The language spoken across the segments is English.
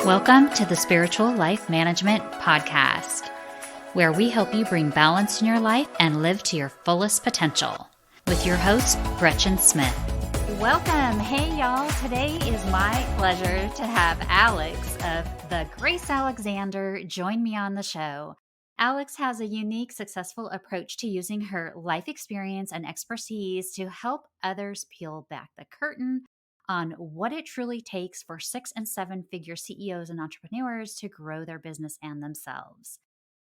Welcome to the Spiritual Life Management Podcast, where we help you bring balance in your life and live to your fullest potential. With your host, Gretchen Smith. Welcome. Hey, y'all. Today is my pleasure to have Alex of the Grace Alexander join me on the show. Alex has a unique, successful approach to using her life experience and expertise to help others peel back the curtain on what it truly takes for 6- and 7-figure CEOs and entrepreneurs to grow their business and themselves.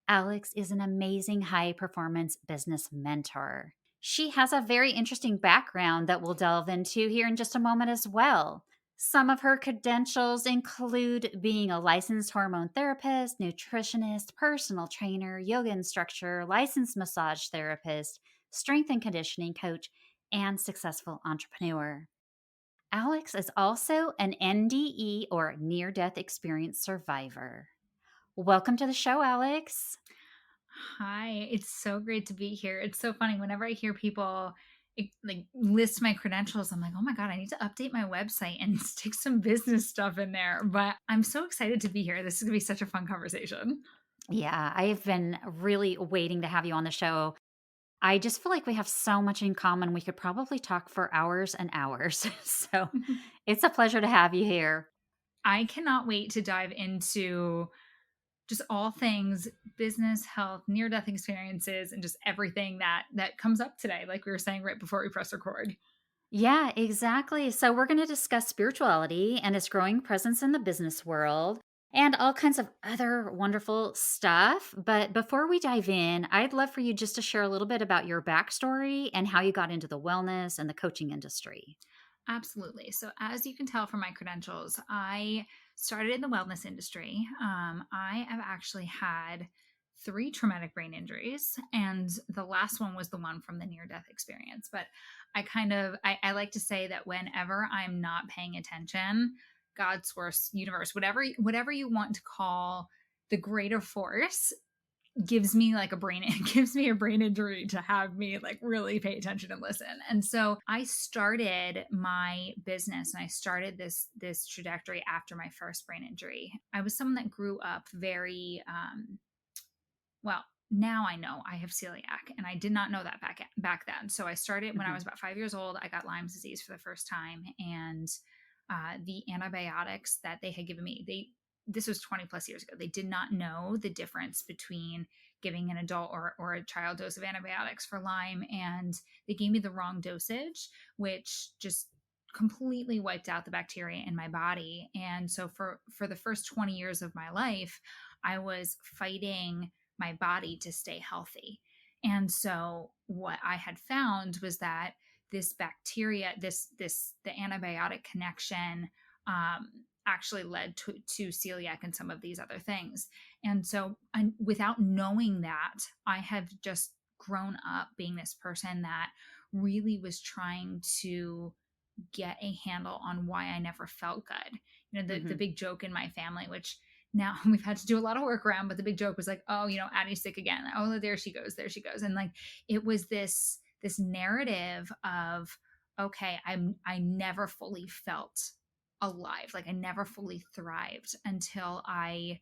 Alex is an amazing high-performance business mentor. She has a very interesting background that we'll delve into here in just a moment as well. Some of her credentials include being a licensed hormone therapist, nutritionist, personal trainer, yoga instructor, licensed massage therapist, strength and conditioning coach, and successful entrepreneur. Alex is also an NDE or near-death experience survivor. Welcome to the show, Alex. Hi, it's so great to be here. It's so funny. Whenever I hear people list my credentials, I'm like, oh my God, I need to update my website and stick some business stuff in there. But I'm so excited to be here. This is going to be such a fun conversation. Yeah, I have been really waiting to have you on the show. I just feel like we have so much in common. We could probably talk for hours and hours. So it's a pleasure to have you here. I cannot wait to dive into just all things business, health, near-death experiences, and just everything that comes up today, like we were saying right before we press record. Yeah, exactly. So we're going to discuss spirituality and its growing presence in the business world and all kinds of other wonderful stuff. But before we dive in, I'd love for you just to share a little bit about your backstory and how you got into the wellness and the coaching industry. Absolutely. So, as you can tell from my credentials, I started in the wellness industry. I have actually had 3 traumatic brain injuries, and the last one was the one from the near death experience. But I like to say that whenever I'm not paying attention, God, source, universe, whatever you want to call the greater force, gives me like a brain it gives me a brain injury to have me like really pay attention and listen. And so I started my business and I started this trajectory after my first brain injury. I was someone that grew up very well, now I know I have celiac, and I did not know that back then. So I started when I was about 5 years old. I got Lyme's disease for the first time, and the antibiotics that they had given me, this was 20 plus years ago. They did not know the difference between giving an adult or a child dose of antibiotics for Lyme, and they gave me the wrong dosage, which just completely wiped out the bacteria in my body. And so for the first 20 years of my life, I was fighting my body to stay healthy. And so what I had found was that this bacteria, the antibiotic connection, actually led to celiac and some of these other things. And so without knowing that, I have just grown up being this person that really was trying to get a handle on why I never felt good. You know, the big joke in my family, which now we've had to do a lot of work around, but the big joke was like, oh, Addie's sick again. Oh, there she goes. And like, it was this narrative of, okay, I never fully felt alive. Like I never fully thrived until I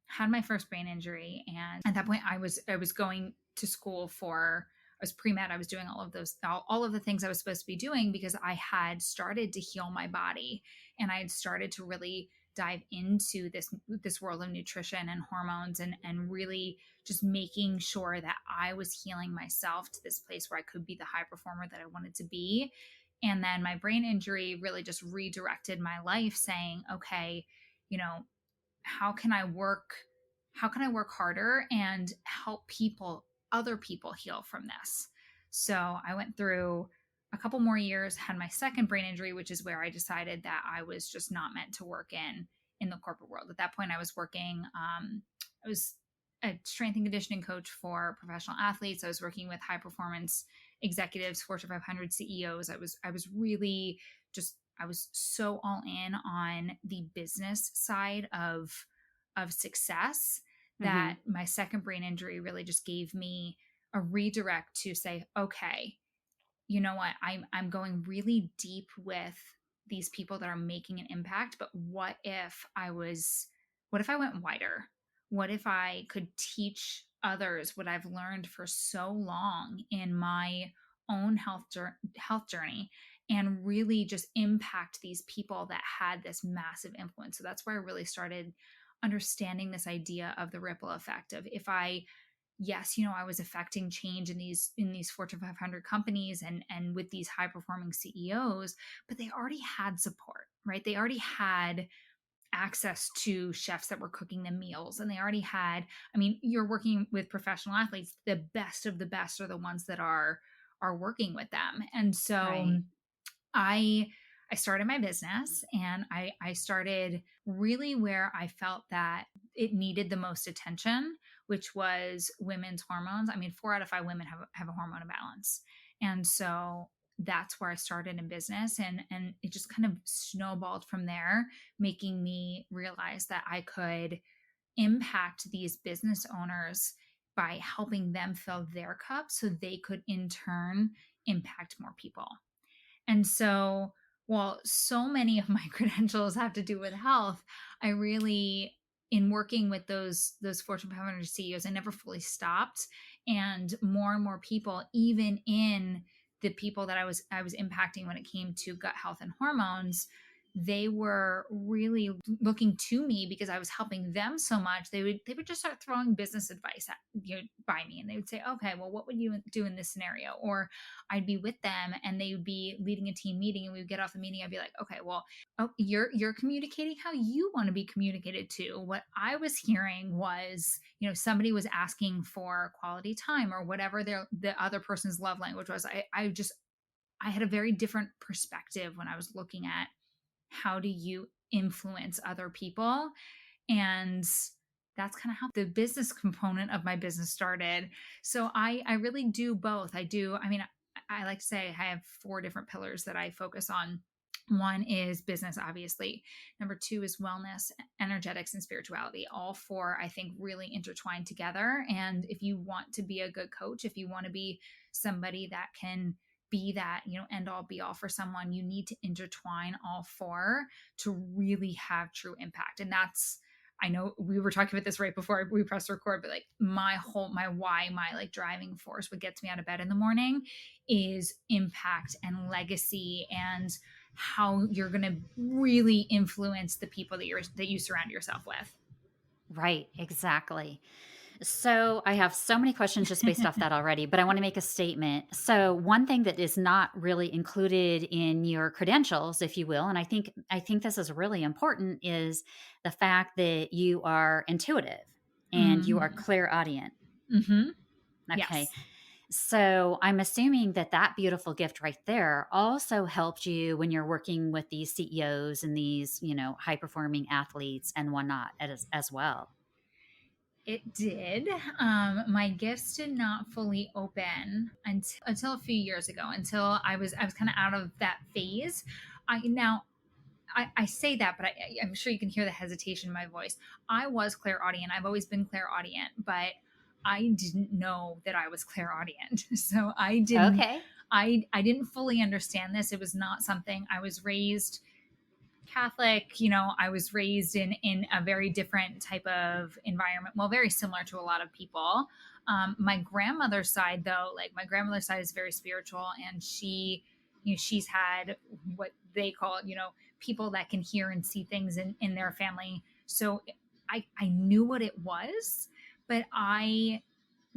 had my first brain injury. And at that point I was going to school I was pre-med. I was doing all of the things I was supposed to be doing because I had started to heal my body, and I had started to really dive into this world of nutrition and hormones, and really just making sure that I was healing myself to this place where I could be the high performer that I wanted to be. And then my brain injury really just redirected my life, saying, okay, how can I work harder and help other people heal from this? So I went through a couple more years, had my second brain injury, which is where I decided that I was just not meant to work in the corporate world. At that point, I was working, I was a strength and conditioning coach for professional athletes. I was working with high performance executives, Fortune 500 CEOs. I was really just, I was so all in on the business side of success that my second brain injury really just gave me a redirect to say, okay, you know what, I'm going really deep with these people that are making an impact, but what if I was what if I went wider? What if I could teach others what I've learned for so long in my own health journey and really just impact these people that had this massive influence? So that's where I really started understanding this idea of the ripple effect of if I yes, I was affecting change in these Fortune 500 companies and with these high performing CEOs, but they already had support, right? They already had access to chefs that were cooking them meals, and they already had, I mean, you're working with professional athletes, the best of the best are the ones that are working with them. And so Right. I I started my business, and I started really where I felt that it needed the most attention, which was women's hormones. I mean, 4 out of 5 women have a hormone imbalance. And so that's where I started in business, and it just kind of snowballed from there, making me realize that I could impact these business owners by helping them fill their cup so they could in turn impact more people. And so, while so many of my credentials have to do with health, I really, in working with those Fortune 500 CEOs, I never fully stopped, and more people, even in the people that I was impacting when it came to gut health and hormones, they were really looking to me because I was helping them so much. They would just start throwing business advice at by me, and they would say, "Okay, well, what would you do in this scenario?" Or I'd be with them and they would be leading a team meeting, and we would get off the meeting. I'd be like, okay, well, oh, you're communicating how you want to be communicated to. What I was hearing was, somebody was asking for quality time or whatever the other person's love language was. I had a very different perspective when I was looking at how do you influence other people. And that's kind of how the business component of my business started. So I really do both. I mean, I like to say I have 4 different pillars that I focus on. One is business, obviously. Number 2 is wellness, energetics, and spirituality. All 4, I think, really intertwine together. And if you want to be a good coach, if you want to be somebody that can be that, end all be all for someone, you need to intertwine all 4 to really have true impact. And that's, I know we were talking about this right before we pressed record, but like my why, my like driving force, what gets me out of bed in the morning is impact and legacy and how you're going to really influence the people that you surround yourself with. Right, exactly. So I have so many questions just based off that already, but I want to make a statement. So one thing that is not really included in your credentials, if you will, and I think this is really important, is the fact that you are intuitive and you are Mm-hmm. clairaudient. Mm-hmm. Okay. Yes. So I'm assuming that that beautiful gift right there also helped you when you're working with these CEOs and these, high performing athletes and whatnot as well. It did. My gifts did not fully open until a few years ago, until I was kind of out of that phase. I say that, but I'm sure you can hear the hesitation in my voice. I was clairaudient. I've always been clairaudient, but I didn't know that I was clairaudient. So Okay. I didn't fully understand this. It was not something I was raised Catholic. I was raised in a very different type of environment. Well, very similar to a lot of people. My grandmother's side, though, like my grandmother's side is very spiritual, and she's had what they call, people that can hear and see things in their family. So I knew what it was, but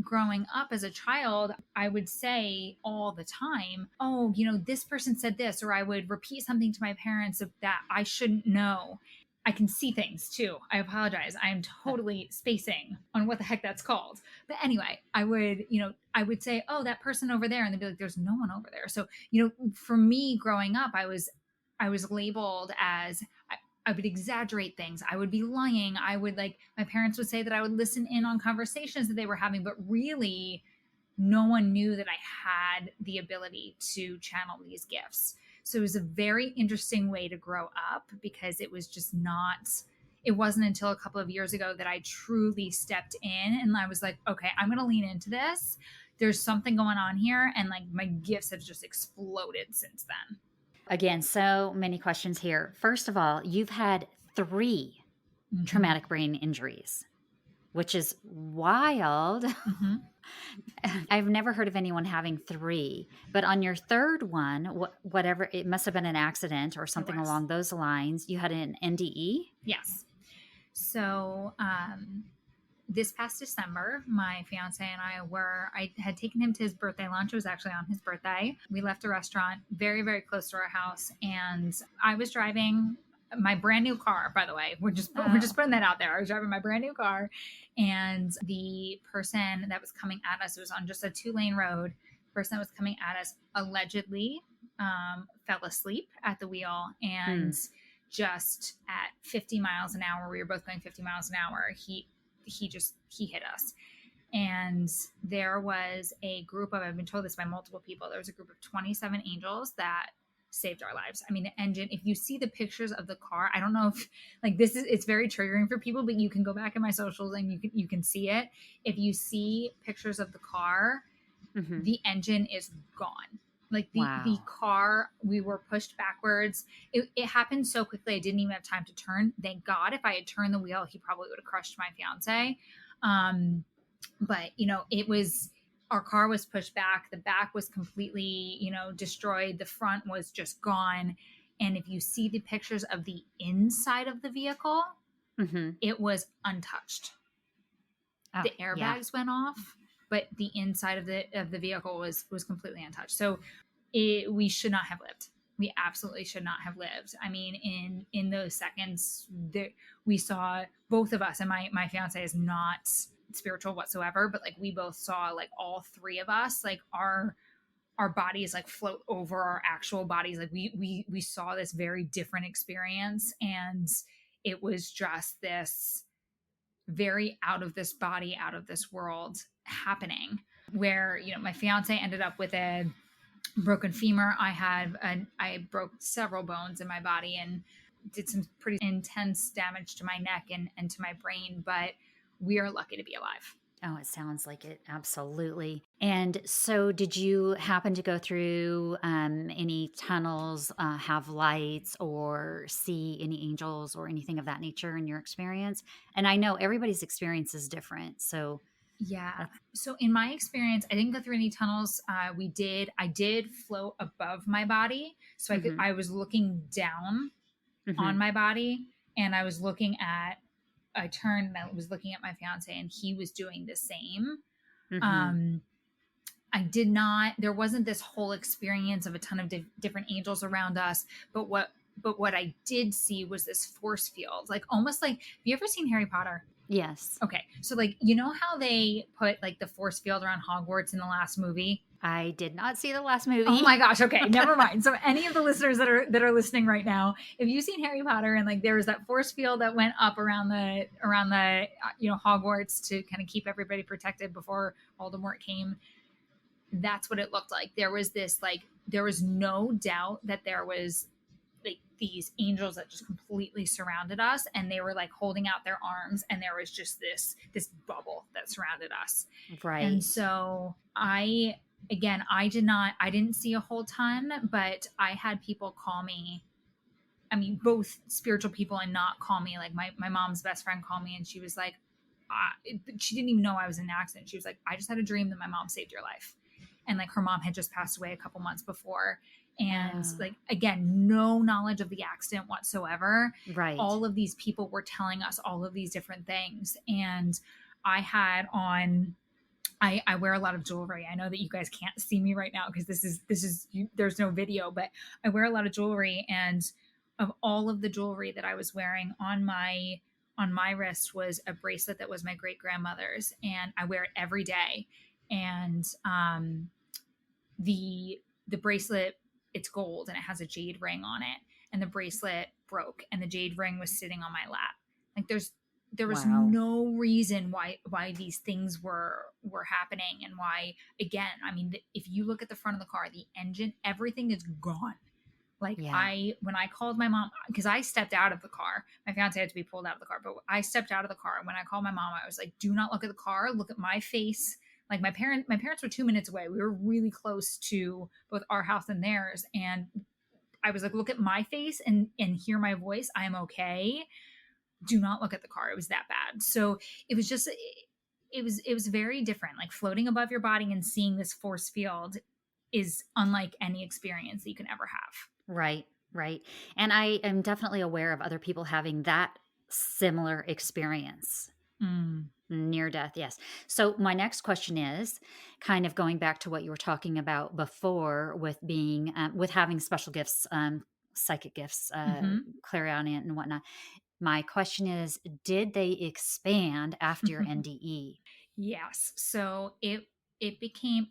growing up as a child, I would say all the time, oh, this person said this, or I would repeat something to my parents that I shouldn't know. I can see things too. I apologize. I am totally spacing on what the heck that's called. But anyway, I would say, oh, that person over there. And they'd be like, there's no one over there. So, for me growing up, I was labeled as I would exaggerate things. I would be lying. My parents would say that I would listen in on conversations that they were having, but really no one knew that I had the ability to channel these gifts. So it was a very interesting way to grow up because it wasn't until a couple of years ago that I truly stepped in and I was like, okay, I'm going to lean into this. There's something going on here. And like my gifts have just exploded since then. Again, so many questions here. First of all, you've had 3 traumatic brain injuries, which is wild. Mm-hmm. I've never heard of anyone having 3, but on your third one, whatever, it must have been an accident or It something was. along those lines. You had an NDE? Yes. So, this past December, my fiance and I had taken him to his birthday lunch. It was actually on his birthday. We left a restaurant very, very close to our house, and I was driving my brand new car, by the way. We're just putting that out there. I was driving my brand new car, and the person that was coming at us, it was on just a 2-lane road. The person that was coming at us allegedly fell asleep at the wheel, and just at 50 miles an hour, we were both going 50 miles an hour, he hit us. And there was a group of, I've been told this by multiple people, there was a group of 27 angels that saved our lives. I mean, the engine, if you see the pictures of the car, I don't know if like it's very triggering for people, but you can go back in my socials and you can see it. If you see pictures of the car, the engine is gone. Like the car, we were pushed backwards. It happened so quickly. I didn't even have time to turn. Thank God. If I had turned the wheel, he probably would have crushed my fiance. But our car was pushed back. The back was completely, destroyed. The front was just gone. And if you see the pictures of the inside of the vehicle, it was untouched. The airbags went off, but the inside of the vehicle was completely untouched. So we should not have lived. We absolutely should not have lived. I mean, in those seconds, we saw, both of us, and my fiance is not spiritual whatsoever, but like we both saw, like all 3 of us, like our bodies like float over our actual bodies. Like we saw this very different experience, and it was just this very out of this body, out of this world happening, where my fiance ended up with a broken femur. I broke several bones in my body and did some pretty intense damage to my neck and to my brain, but we are lucky to be alive. Oh, it sounds like it. Absolutely. And so did you happen to go through any tunnels, have lights, or see any angels or anything of that nature in your experience? And I know everybody's experience is different. So yeah. So in my experience, I didn't go through any tunnels. I did float above my body. So I was looking down on my body, and I turned and I was looking at my fiance, and he was doing the same. There wasn't this whole experience of a ton of different angels around us, but what I did see was this force field, like almost like, have you ever seen Harry Potter? Yes. Okay. So like, how they put like the force field around Hogwarts in the last movie? I did not see the last movie. Oh my gosh. Okay. Never mind. So any of the listeners that are listening right now, if you've seen Harry Potter and like there was that force field that went up around the Hogwarts to kind of keep everybody protected before Voldemort came, that's what it looked like. There was no doubt that there was like these angels that just completely surrounded us, and they were like holding out their arms, and there was just this bubble that surrounded us. Right. And so I didn't see a whole ton, but I had people call me. I mean, both spiritual people and not call me. Like my mom's best friend called me, and she was like, she didn't even know I was in an accident. She was like, I just had a dream that my mom saved your life. And like her mom had just passed away a couple months before. And like, again, no knowledge of the accident whatsoever. Right. All of these people were telling us all of these different things. And I had on, I wear a lot of jewelry. I know that you guys can't see me right now because there's no video, but I wear a lot of jewelry. And of all of the jewelry that I was wearing on my wrist was a bracelet that was my great grandmother's, and I wear it every day. And the bracelet, it's gold and it has a jade ring on it, and the bracelet broke and the jade ring was sitting on my lap. Like there was no reason why these things were happening, and why, again, I mean, if you look at the front of the car, the engine, everything is gone. Like when I called my mom, because I stepped out of the car, my fiance had to be pulled out of the car, but I stepped out of the car. And when I called my mom, I was like, do not look at the car, look at my face. Like my parents were 2 minutes away. We were really close to both our house and theirs. And I was like, look at my face and hear my voice. I'm okay. do not look at the car. It was that bad. So it was just, it was very different. Like floating above your body and seeing this force field is unlike any experience that you can ever have. Right, right. And I am definitely aware of other people having that similar experience. Mm. Near death, yes. So my next question is kind of going back to what you were talking about before with being with having special gifts, psychic gifts, Hmm. clairaudient and whatnot. My question is, did they expand after your NDE? Yes. So it became,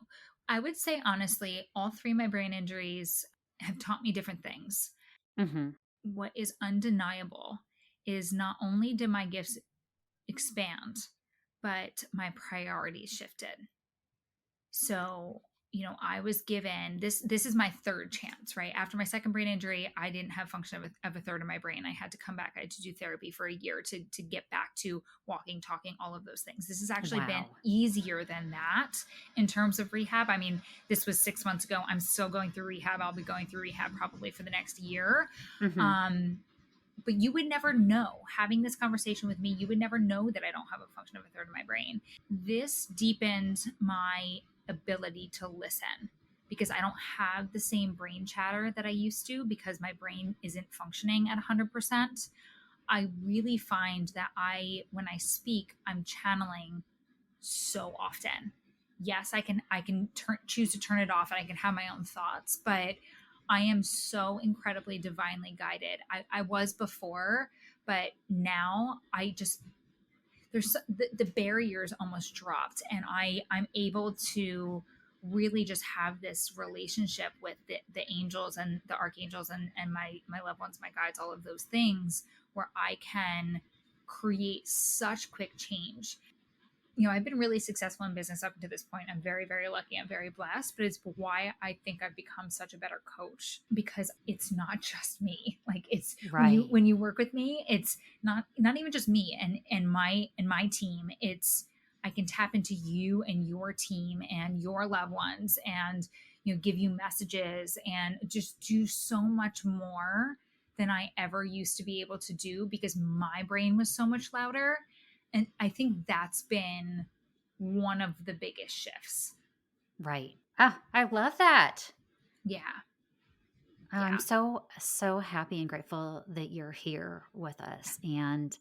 I would say honestly, all three of my brain injuries have taught me different things. Hmm. What is undeniable is not only did my gifts expand, but my priorities shifted. So, I was given this is my third chance, right? After my second brain injury, I didn't have function of a third of my brain. I had to come back. I had to do therapy for a year to get back to walking, talking, all of those things. This has actually been Wow. easier than that in terms of rehab. I mean, this was 6 months ago. I'm still going through rehab. I'll be going through rehab probably for the next year. Hmm. Um, but you would never know, having this conversation with me, you would never know that I don't have a function of a third of my brain. This deepened my ability to listen because I don't have the same brain chatter that I used to because my brain isn't functioning at 100%. I really find that when I speak, I'm channeling so often. Yes, I can choose to turn it off and I can have my own thoughts, but I am so incredibly divinely guided. I was before, but now I just the barriers almost dropped, and I'm able to really just have this relationship with the angels and the archangels and my loved ones, my guides, all of those things, where I can create such quick change. I've been really successful in business up to this point. I'm very, very lucky. I'm very blessed, but it's why I think I've become such a better coach because it's not just me. Like it's Right. when you work with me, it's not even just me and my team. It's I can tap into you and your team and your loved ones and give you messages and just do so much more than I ever used to be able to do because my brain was so much louder. And I think that's been one of the biggest shifts. Right. Ah, I love that. Yeah. I'm Yeah. so happy and grateful that you're here with us. And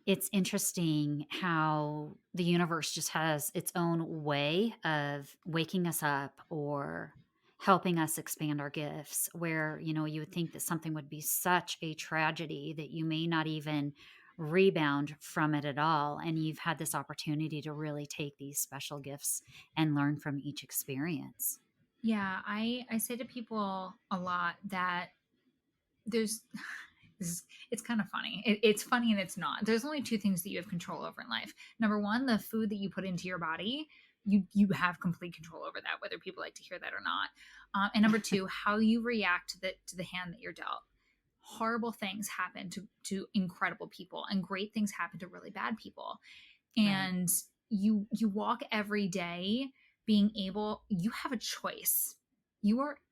it's interesting how the universe just has its own way of waking us up or helping us expand our gifts, where, you would think that something would be such a tragedy that you may not even rebound from it at all. And you've had this opportunity to really take these special gifts and learn from each experience. Yeah. I say to people a lot that there's this is, it's kind of funny. It's funny and it's not. There's only two things that you have control over in life. Number one, the food that you put into your body. You have complete control over that, whether people like to hear that or not. And number two, how you react to the hand that you're dealt. Horrible things happen to incredible people, and great things happen to really bad people. Right. And you walk every day being able, you have a choice.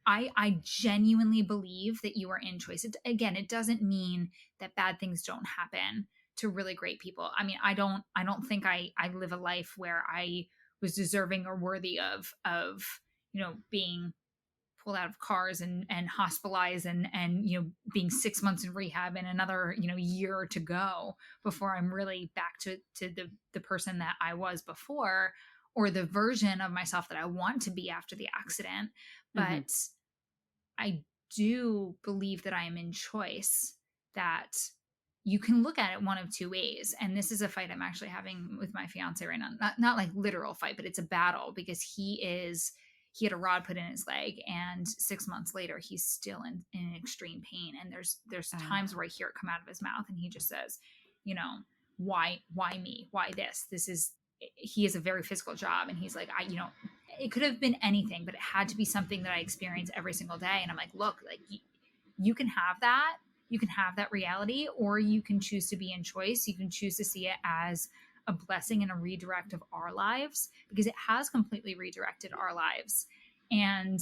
I genuinely believe that you are in choice. Again, it doesn't mean that bad things don't happen to really great people. I mean, I don't think I live a life where I was deserving or worthy of being pulled out of cars and hospitalized and being 6 months in rehab and another year to go before I'm really back to the person that I was before, or the version of myself that I want to be after the accident. Hmm. But I do believe that I am in choice, that you can look at it one of two ways. And this is a fight I'm actually having with my fiance right now. Not like literal fight, but it's a battle because he had a rod put in his leg, and 6 months later he's still in extreme pain. And there's times where I hear it come out of his mouth and he just says, you know, why me? Why this? He has a very physical job, and he's like, it could have been anything, but it had to be something that I experience every single day. And I'm like, look, like you can have that. You can have that reality, or you can choose to be in choice. You can choose to see it as a blessing and a redirect of our lives, because it has completely redirected our lives. And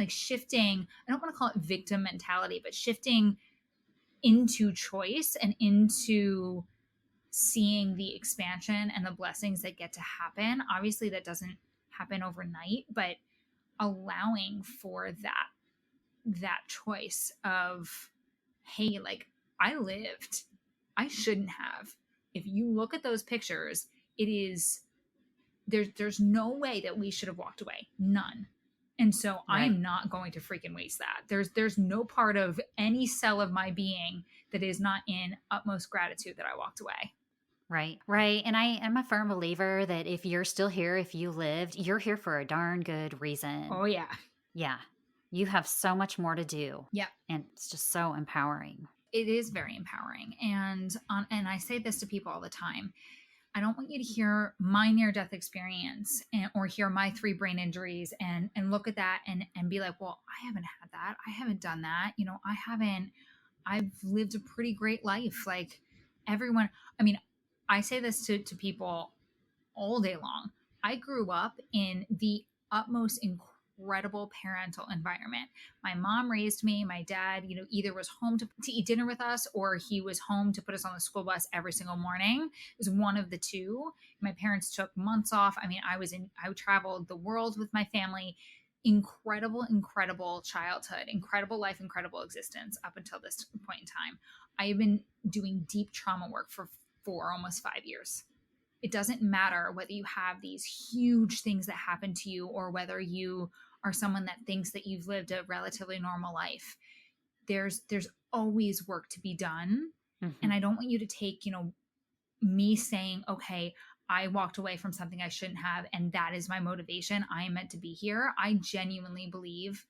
shifting, I don't want to call it victim mentality, but shifting into choice and into seeing the expansion and the blessings that get to happen. Obviously, that doesn't happen overnight, but allowing for that choice of, hey, like, I lived, I shouldn't have. If you look at those pictures, it is there's no way that we should have walked away. None. And so I Right. am not going to freaking waste that. There's no part of any cell of my being that is not in utmost gratitude that I walked away. Right. Right. And I am a firm believer that if you're still here, if you lived, you're here for a darn good reason. Oh yeah. Yeah. You have so much more to do. Yeah. And it's just so empowering. It is very empowering. And I say this to people all the time. I don't want you to hear my near death experience or hear my 3 brain injuries and look at that and be like, well, I haven't had that. I haven't done that. I've lived a pretty great life. Like everyone, I mean, I say this to people all day long. I grew up in the utmost incredible parental environment. My mom raised me. My dad, either was home to eat dinner with us or he was home to put us on the school bus every single morning. It was one of the two. My parents took months off. I mean, I traveled the world with my family. Incredible childhood, incredible life, incredible existence up until this point in time. I have been doing deep trauma work for almost 5 years. It doesn't matter whether you have these huge things that happen to you or whether you are someone that thinks that you've lived a relatively normal life. There's always work to be done. Mhm. And I don't want you to take, me saying, okay, I walked away from something I shouldn't have, and that is my motivation. I am meant to be here. I genuinely believe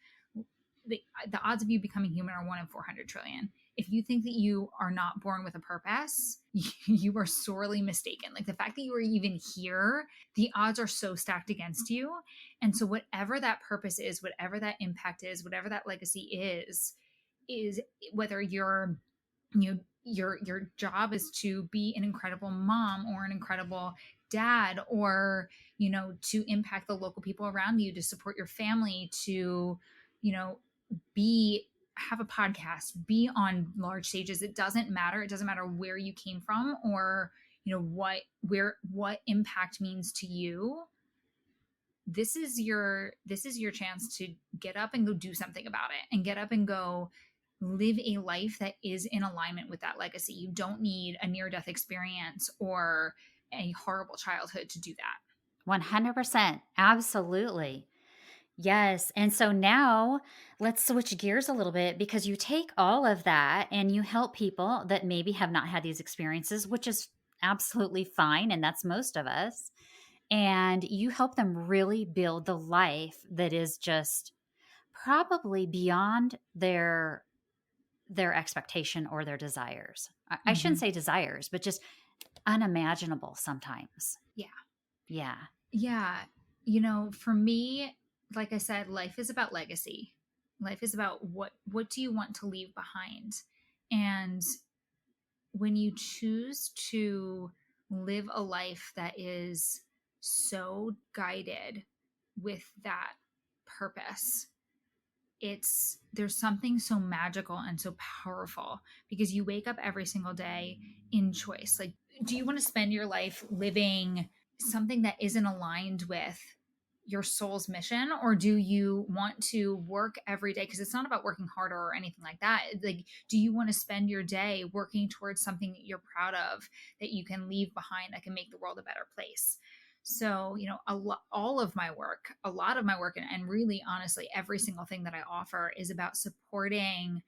the odds of you becoming human are 1 in 400 trillion. If you think that you are not born with a purpose, you are sorely mistaken. Like the fact that you are even here, the odds are so stacked against you. And so whatever that purpose is, whatever that impact is, whatever that legacy is whether your job is to be an incredible mom or an incredible dad, or to impact the local people around you, to support your family, to have a podcast, be on large stages. It doesn't matter. It doesn't matter where you came from or what impact means to you. This is your chance to get up and go do something about it, and get up and go live a life that is in alignment with that legacy. You don't need a near death experience or a horrible childhood to do that. 100%. Absolutely. Yes. And so now let's switch gears a little bit, because you take all of that and you help people that maybe have not had these experiences, which is absolutely fine. And that's most of us. And you help them really build the life that is just probably beyond their expectation or their desires. I shouldn't say desires, but just unimaginable sometimes. Yeah. Yeah. Yeah. For me, like I said, life is about legacy. Life is about what do you want to leave behind? And when you choose to live a life that is so guided with that purpose, there's something so magical and so powerful, because you wake up every single day in choice. Like, do you want to spend your life living something that isn't aligned with your soul's mission, or do you want to work every day? Because it's not about working harder or anything like that. Like, do you want to spend your day working towards something that you're proud of, that you can leave behind, that can make the world a better place? So, all of my work, a lot of my work, and really honestly, every single thing that I offer is about supporting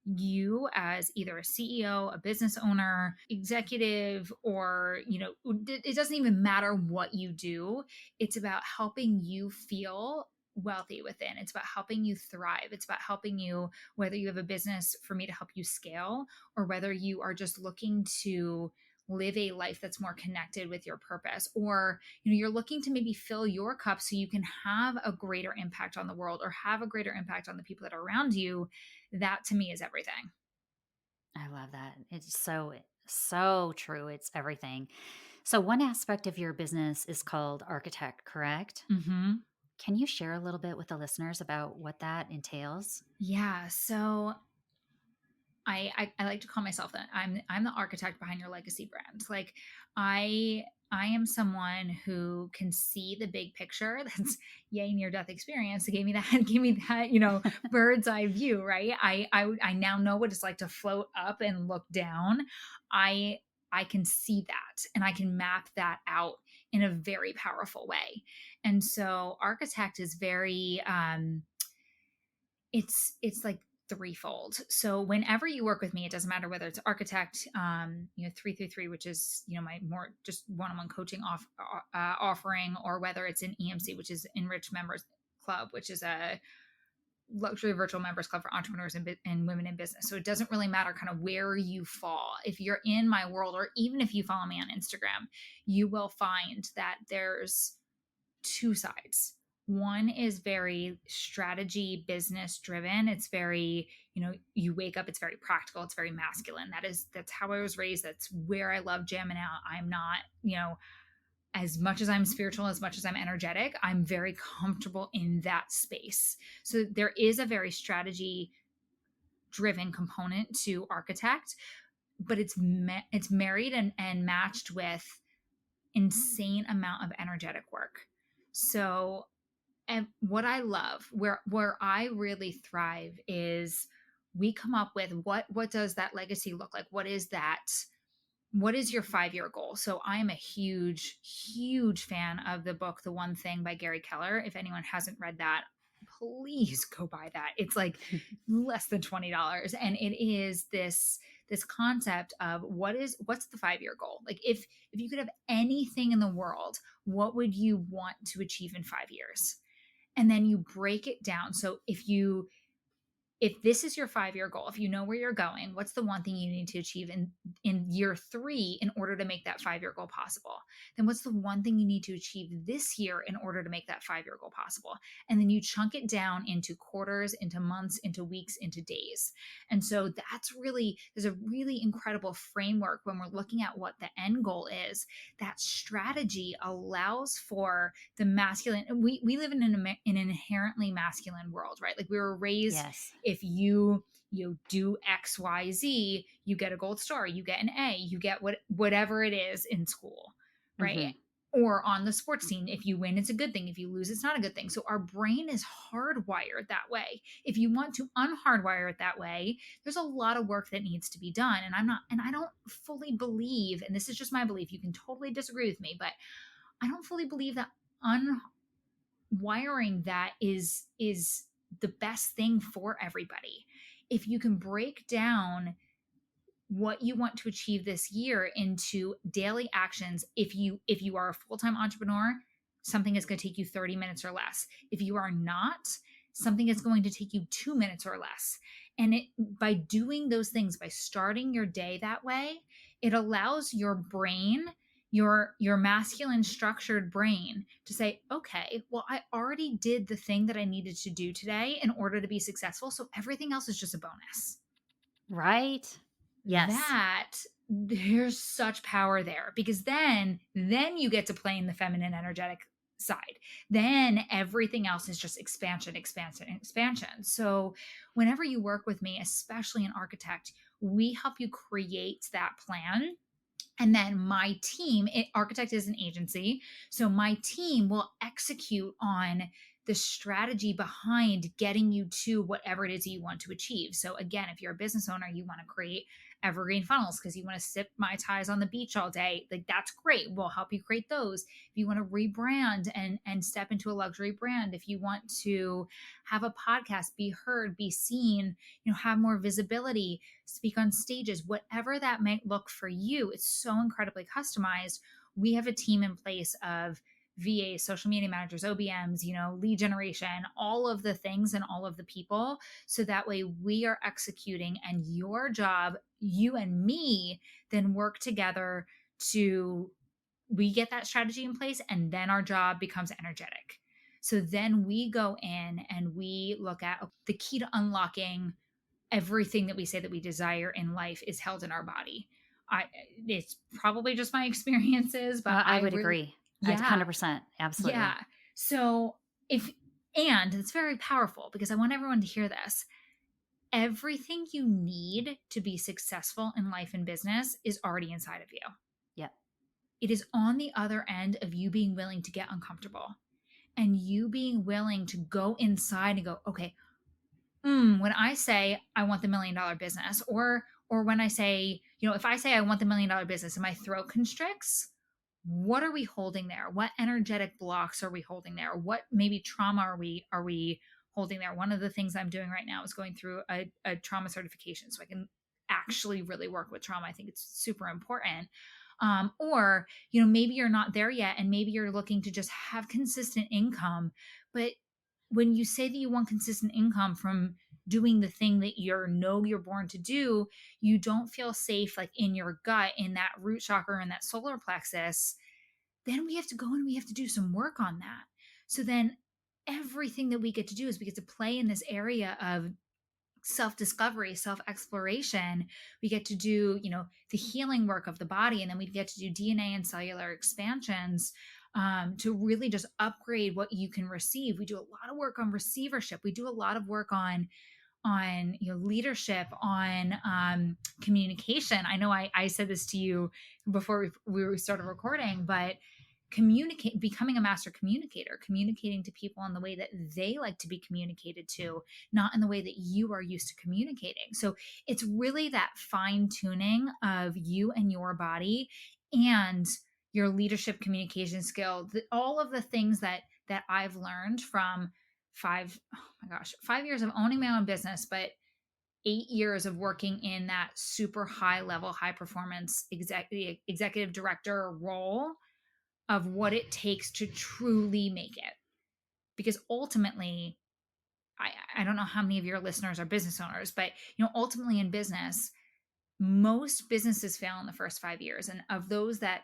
you as either a CEO, a business owner, executive, or, it doesn't even matter what you do. It's about helping you feel wealthy within. It's about helping you thrive. It's about helping you, whether you have a business for me to help you scale, or whether you are just looking to live a life that's more connected with your purpose, or you're looking to maybe fill your cup so you can have a greater impact on the world, or have a greater impact on the people that are around you. That to me is everything. I love that. It's so true. It's everything. So one aspect of your business is called architect, correct? Mm-hmm. Can you share a little bit with the listeners about what that entails? Yeah. So I like to call myself that. I'm the architect behind your legacy brand. Like I am someone who can see the big picture. That's yay near death experience. It gave me that, bird's eye view, right? I now know what it's like to float up and look down. I I can see that and I can map that out in a very powerful way. And so architect is very it's like threefold. So whenever you work with me, it doesn't matter whether it's architect, 333, which is, my more just one-on-one coaching offering, or whether it's an EMC, which is Enriched Members Club, which is a luxury virtual members club for entrepreneurs and women in business. So it doesn't really matter kind of where you fall. If you're in my world, or even if you follow me on Instagram, you will find that there's two sides. One is very strategy business driven. It's very, you wake up, it's very practical, it's very masculine. That's how I was raised. That's where I love jamming out. I'm not, as much as I'm spiritual, as much as I'm energetic, I'm very comfortable in that space. So there is a very strategy driven component to architect, but it's married and matched with insane amount of energetic work. So, and what I love, where I really thrive, is we come up with what does that legacy look like? What is that? What is your 5-year goal? So I am a huge fan of the book, The One Thing by Gary Keller. If anyone hasn't read that, please go buy that. It's like less than $20. And it is this concept of what's the 5-year goal? Like if you could have anything in the world, what would you want to achieve in 5 years? And then you break it down. So if this is your 5-year goal, if you know where you're going, what's the one thing you need to achieve in year 3 in order to make that 5-year goal possible? Then what's the one thing you need to achieve this year in order to make that 5-year goal possible? And then you chunk it down into quarters, into months, into weeks, into days. And so there's a really incredible framework when we're looking at what the end goal is. That strategy allows for the masculine. We live in an inherently masculine world, right? Like we were raised, Yes. if you do XYZ, you get a gold star, you get an A, you get whatever it is in school, right? Mm-hmm. Or on the sports team, if you win, it's a good thing. If you lose, it's not a good thing. So our brain is hardwired that way. If you want to unhardwire it that way, there's a lot of work that needs to be done. And I don't fully believe, and this is just my belief, you can totally disagree with me, but I don't fully believe that unwiring that is the best thing for everybody. If you can break down what you want to achieve this year into daily actions, if you are a full-time entrepreneur, something is going to take you 30 minutes or less. If you are not, something is going to take you 2 minutes or less. And by doing those things, by starting your day that way, it allows your brain, your masculine structured brain, to say, okay, well, I already did the thing that I needed to do today in order to be successful. So everything else is just a bonus. Right. Yes. That there's such power there, because then you get to play in the feminine energetic side. Then everything else is just expansion. So whenever you work with me, especially an architect, we help you create that plan. And then my team, architect is an agency, so my team will execute on the strategy behind getting you to whatever it is you want to achieve. So again, if you're a business owner, you want to create evergreen funnels because you want to sip Mai Tais on the beach all day. Like, that's great. We'll help you create those. If you want to rebrand and step into a luxury brand, if you want to have a podcast, be heard, be seen, have more visibility, speak on stages, whatever that might look for you, it's so incredibly customized. We have a team in place of VAs, social media managers, OBMs, lead generation, all of the things and all of the people. So that way we are executing, and your job, you and me, then work together we get that strategy in place, and then our job becomes energetic. So then we go in and we look at the key to unlocking everything that we say that we desire in life is held in our body. It's probably just my experiences, but I would agree. Yeah. 100%. Absolutely. Yeah. So and it's very powerful, because I want everyone to hear this. everything you need to be successful in life and business is already inside of you. Yep. It is on the other end of you being willing to get uncomfortable and you being willing to go inside and go, okay, when I say I want the $1 million business, or when I say, if I say I want the $1 million business and my throat constricts, what are we holding there? What energetic blocks are we holding there? What maybe trauma are we holding there? One of the things I'm doing right now is going through a trauma certification so I can actually really work with trauma. I think it's super important. Or maybe you're not there yet and maybe you're looking to just have consistent income, but when you say that you want consistent income from doing the thing that you're born to do, you don't feel safe like in your gut, in that root chakra and that solar plexus, then we have to go and we have to do some work on that. So then everything that we get to do is we get to play in this area of self-discovery, self-exploration. We get to do, the healing work of the body, and then we get to do DNA and cellular expansions to really just upgrade what you can receive. We do a lot of work on receivership. We do a lot of work on leadership, on communication. I know I said this to you before we started recording, but becoming a master communicator, communicating to people in the way that they like to be communicated to, not in the way that you are used to communicating. So it's really that fine tuning of you and your body and your leadership communication skill, all of the things that I've learned from 5 years of owning my own business, but 8 years of working in that super high level, high performance executive director role, of what it takes to truly make it. Because ultimately, I don't know how many of your listeners are business owners, but ultimately in business, most businesses fail in the first 5 years. And of those that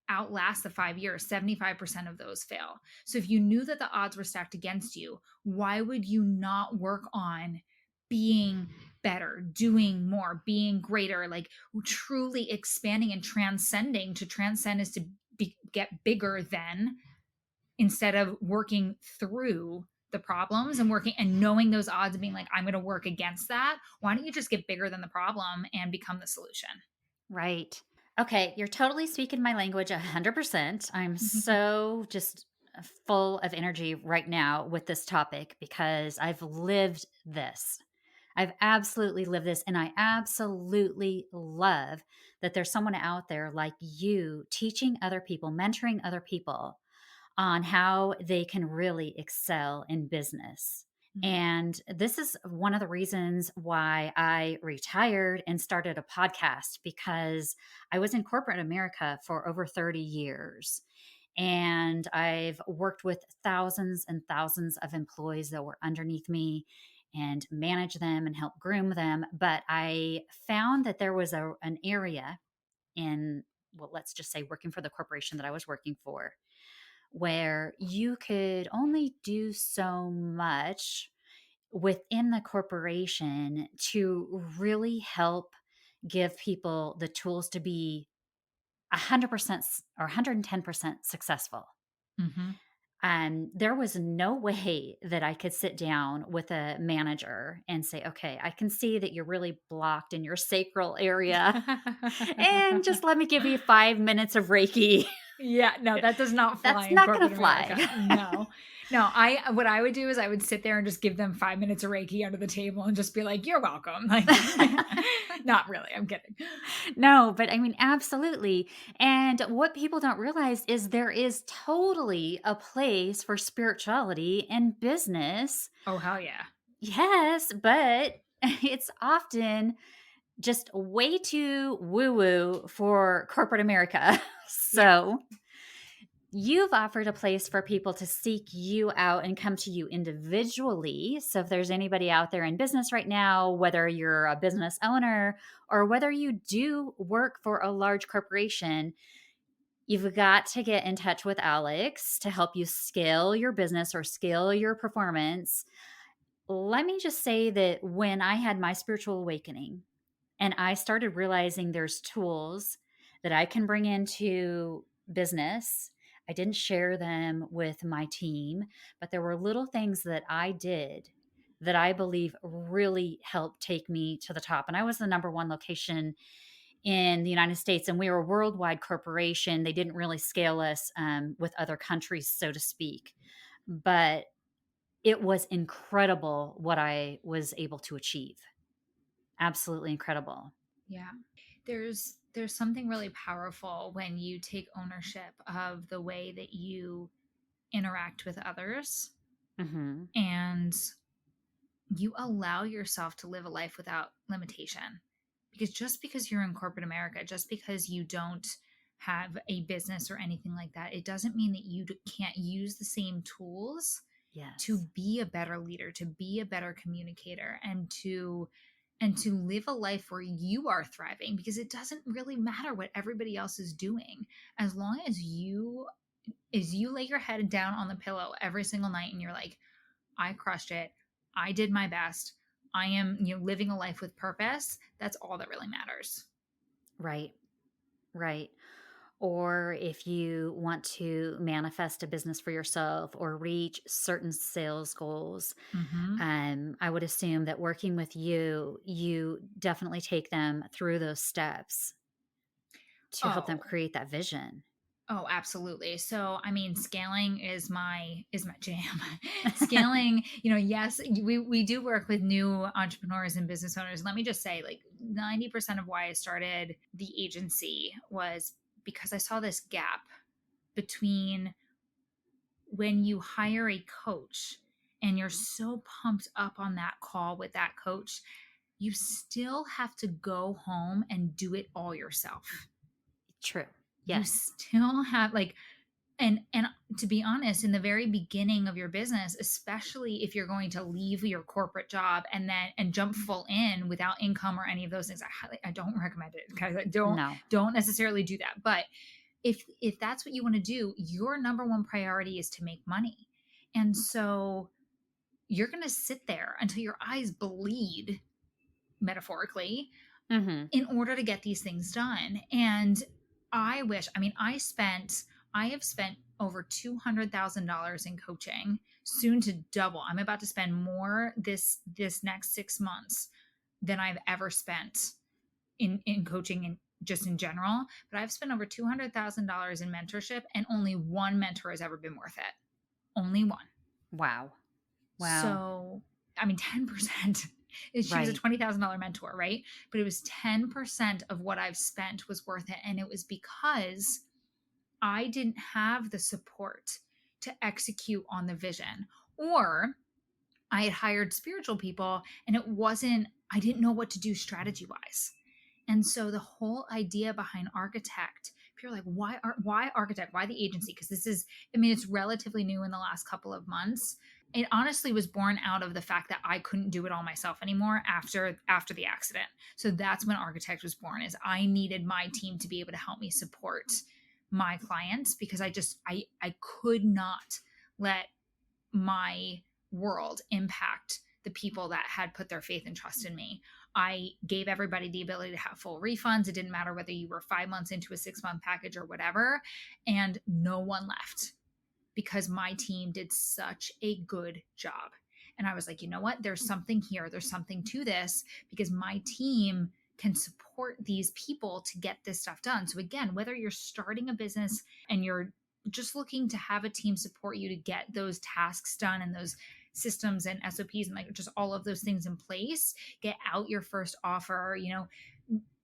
outlast the 5 years, 75% of those fail. So if you knew that the odds were stacked against you, why would you not work on being better, doing more, being greater, like truly expanding and transcending? To transcend is to get bigger than, instead of working through the problems and working and knowing those odds and being like, I'm going to work against that. Why don't you just get bigger than the problem and become the solution? Right. Okay, you're totally speaking my language 100%. I'm so just full of energy right now with this topic because I've lived this. I've absolutely lived this, and I absolutely love that there's someone out there like you teaching other people, mentoring other people on how they can really excel in business. And this is one of the reasons why I retired and started a podcast, because I was in corporate America for over 30 years. And I've worked with thousands and thousands of employees that were underneath me and manage them and help groom them. But I found that there was an area in, well, let's just say working for the corporation that I was working for, where you could only do so much within the corporation to really help give people the tools to be 100% or 110% successful. There was no way that I could sit down with a manager and say, okay, I can see that you're really blocked in your sacral area and just let me give you 5 minutes of Reiki. Yeah, no, that does not fly. That's in not going to corporate fly. America. No, what I would do is I would sit there and just give them 5 minutes of Reiki under the table and just be like, "You're welcome." Like, not really. I'm kidding. No, but I mean, absolutely. And what people don't realize is there is totally a place for spirituality in business. Oh, hell yeah. Yes, but it's often just way too woo woo for corporate America. So you've offered a place for people to seek you out and come to you individually. So if there's anybody out there in business right now, whether you're a business owner or whether you do work for a large corporation, you've got to get in touch with Alex to help you scale your business or scale your performance. Let me just say that when I had my spiritual awakening and I started realizing there's tools that I can bring into business, I didn't share them with my team, but there were little things that I did that I believe really helped take me to the top. And I was the number one location in the United States, and we were a worldwide corporation. They didn't really scale us with other countries, so to speak. But it was incredible what I was able to achieve. Absolutely incredible. Yeah. There's something really powerful when you take ownership of the way that you interact with others, Hmm. and you allow yourself to live a life without limitation. Because just because you're in corporate America, just because you don't have a business or anything like that, it doesn't mean that you can't use the same tools to Yes. be a better leader, to be a better communicator, and to live a life where you are thriving, because it doesn't really matter what everybody else is doing, as long as you lay your head down on the pillow every single night and you're like, I crushed it, I did my best, I am, living a life with purpose. That's all that really matters. Right. Right. Or if you want to manifest a business for yourself or reach certain sales goals, Mm-hmm. I would assume that working with you, you definitely take them through those steps to help them Oh, create that vision. Oh, absolutely. So, I mean, scaling is my jam. Scaling, yes, we do work with new entrepreneurs and business owners. Let me just say, like 90% of why I started the agency was because I saw this gap between when you hire a coach and you're so pumped up on that call with that coach, you still have to go home and do it all yourself. True. You Yes. still have, like, and to be honest, in the very beginning of your business, especially if you're going to leave your corporate job and jump full in without income or any of those things, I don't recommend it, guys. No. Don't necessarily do that. But if that's what you want to do, your number one priority is to make money. And so you're going to sit there until your eyes bleed, metaphorically, Hmm. in order to get these things done. And I mean, I have spent over $200,000 in coaching, soon to double. I'm about to spend more this next 6 months than I've ever spent in coaching and just in general. But I've spent over $200,000 in mentorship, and only one mentor has ever been worth it. Only one. Wow. Wow. So, I mean, 10% is, she was a Right. $20,000 mentor, right? But it was 10% of what I've spent was worth it. And it was because I didn't have the support to execute on the vision, or I had hired spiritual people and I didn't know what to do strategy wise. And so the whole idea behind Architect, people are like, why Architect? Why the agency? Because I mean, it's relatively new in the last couple of months. It honestly was born out of the fact that I couldn't do it all myself anymore after the accident. So that's when Architect was born, is I needed my team to be able to help me support my clients, because I could not let my world impact the people that had put their faith and trust in me. I gave everybody the ability to have full refunds. It didn't matter whether you were 5 months into a 6-month package or whatever. And no one left, because my team did such a good job. And I was like, you know what? There's something here. There's something to this, because my team can support these people to get this stuff done. So again, whether you're starting a business and you're just looking to have a team support you to get those tasks done and those systems and SOPs and, like, just all of those things in place, get out your first offer,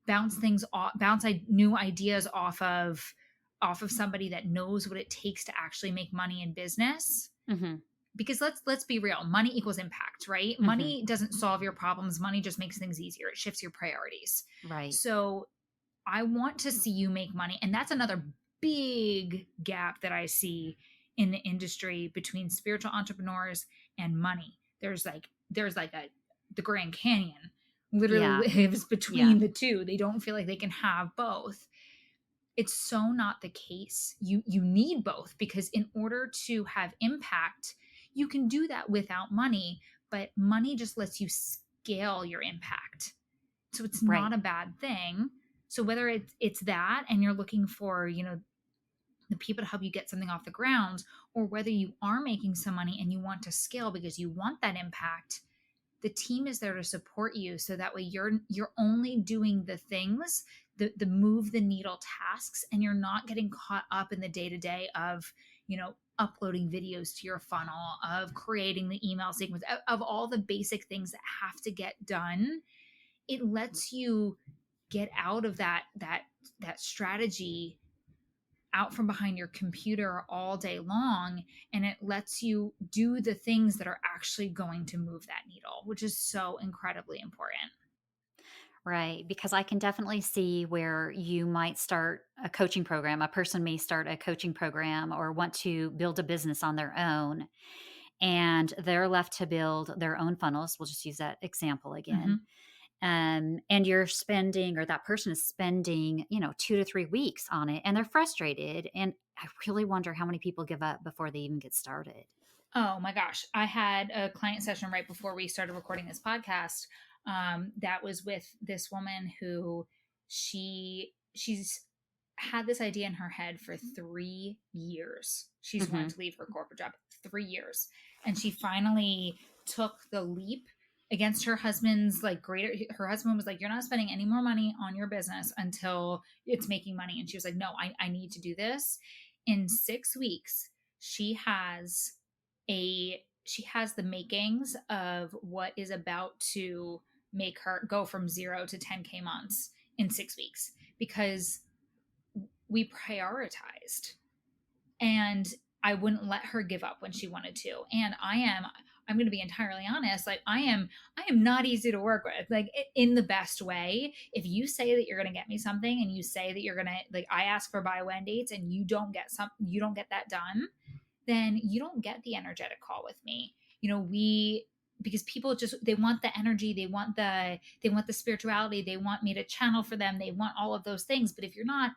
bounce new ideas off of somebody that knows what it takes to actually make money in business. Hmm. Because let's be real, money equals impact, right? Hmm. Money doesn't solve your problems. Money just makes things easier. It shifts your priorities. Right. So I want to see you make money. And that's another big gap that I see in the industry between spiritual entrepreneurs and money. There's like the Grand Canyon literally Yeah. lives Yeah. between the two. They don't feel like they can have both. It's so not the case. You need both, because in order to have impact, you can do that without money, but money just lets you scale your impact. So it's Right. not a bad thing. So whether it's that, and you're looking for, the people to help you get something off the ground, or whether you are making some money and you want to scale because you want that impact, the team is there to support you, so that way you're only doing the things, the move the needle tasks, and you're not getting caught up in the day-to-day of, uploading videos to your funnel, of creating the email sequence, of all the basic things that have to get done. It lets you get out of that strategy, out from behind your computer all day long, and it lets you do the things that are actually going to move that needle, which is so incredibly important. Right, because I can definitely see where you might start a coaching program. A person may start a coaching program or want to build a business on their own, and they're left to build their own funnels. We'll just use that example again. Hmm. And you're spending, or that person is spending, 2 to 3 weeks on it, and they're frustrated. And I really wonder how many people give up before they even get started. Oh my gosh. I had a client session right before we started recording this podcast. That was with this woman who she's had this idea in her head for 3 years. She's wanted Hmm. to leave her corporate job 3 years. And she finally took the leap against her husband's her husband was like, "You're not spending any more money on your business until it's making money." And she was like, "No, I need to do this." In 6 weeks, she has she has the makings of what is about to make her go from 0 to 10K months in 6 weeks, because we prioritized, and I wouldn't let her give up when she wanted to. And I'm going to be entirely honest, like I am not easy to work with, like in the best way. If you say that you're going to get me something, and you say that you're going to, like, I ask for buy when dates, and you don't get that done, then you don't get the energetic call with me. Because people just, they want the energy, they want the spirituality, they want me to channel for them, they want all of those things. But if you're not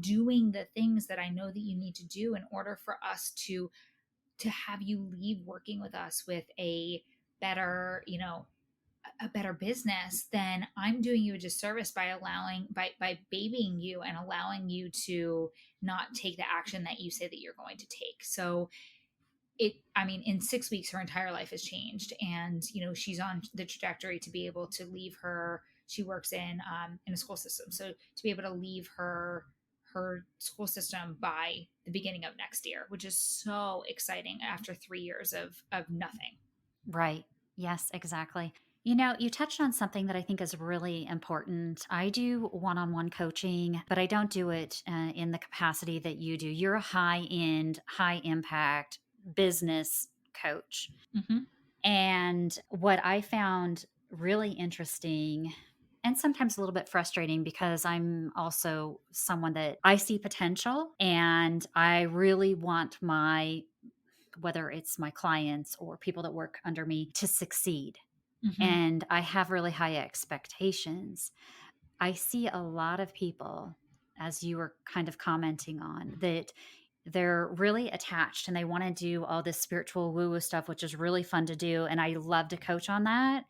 doing the things that I know that you need to do in order for us to have you leave working with us with a better, a better business, then I'm doing you a disservice by by babying you and allowing you to not take the action that you say that you're going to take. So in 6 weeks, her entire life has changed, and she's on the trajectory to be able to leave her. She works in a school system, so to be able to leave her school system by the beginning of next year, which is so exciting after 3 years of nothing. Right. Yes, exactly. You touched on something that I think is really important. I do one on one coaching, but I don't do it in the capacity that you do. You're a high end, high impact business coach. Hmm. And what I found really interesting, and sometimes a little bit frustrating, because I'm also someone that I see potential and I really want whether it's my clients or people that work under me, to succeed. Hmm. And I have really high expectations. I see a lot of people, as you were kind of commenting on, that they're really attached and they want to do all this spiritual woo woo stuff, which is really fun to do. And I love to coach on that.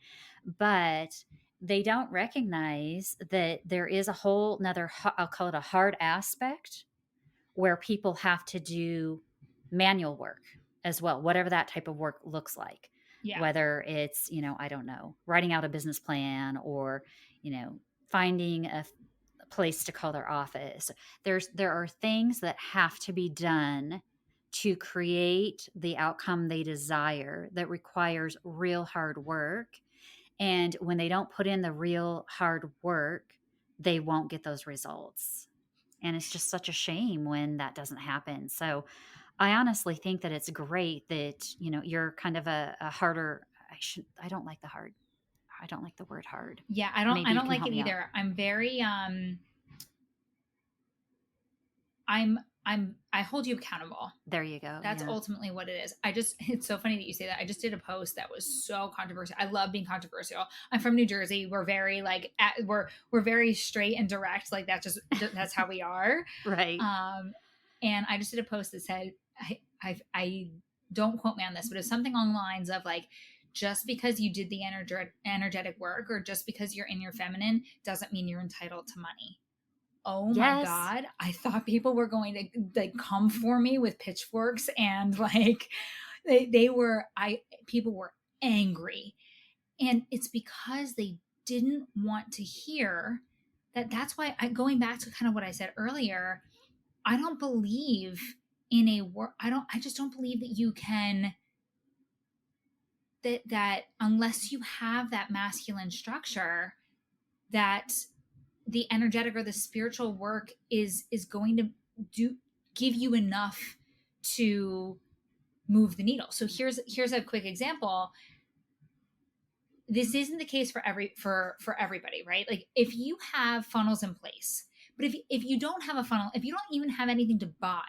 But they don't recognize that there is a whole nother, I'll call it a hard aspect, where people have to do manual work as well, whatever that type of work looks like. Yeah. Whether it's, I don't know, writing out a business plan, or, finding a place to call their office. There are things that have to be done to create the outcome they desire that requires real hard work. And when they don't put in the real hard work, they won't get those results. And it's just such a shame when that doesn't happen. So I honestly think that it's great that, you're kind of a harder, I don't like the hard. I don't like the word hard. Yeah, I Maybe you don't can like help it me out. either. I'm very I hold you accountable. There you go. That's Yeah. ultimately what it is. It's so funny that you say that. I just did a post that was so controversial. I love being controversial. I'm from New Jersey. We're very we're very straight and direct. Like that's how we are. Right. And I just did a post that said, I don't quote me on this, but it's something along the lines of like, just because you did the energetic work, or just because you're in your feminine, doesn't mean you're entitled to money. Oh my Yes. God. I thought people were going to like come for me with pitchforks, and like people were angry. And it's because they didn't want to hear that. That's why going back to kind of what I said earlier, I don't believe in a work. I just don't believe that you can, that unless you have that masculine structure, that the energetic or the spiritual work is going to give you enough to move the needle. So here's a quick example. This isn't the case for everybody, right? Like if you have funnels in place, but if you don't have a funnel, if you don't even have anything to buy,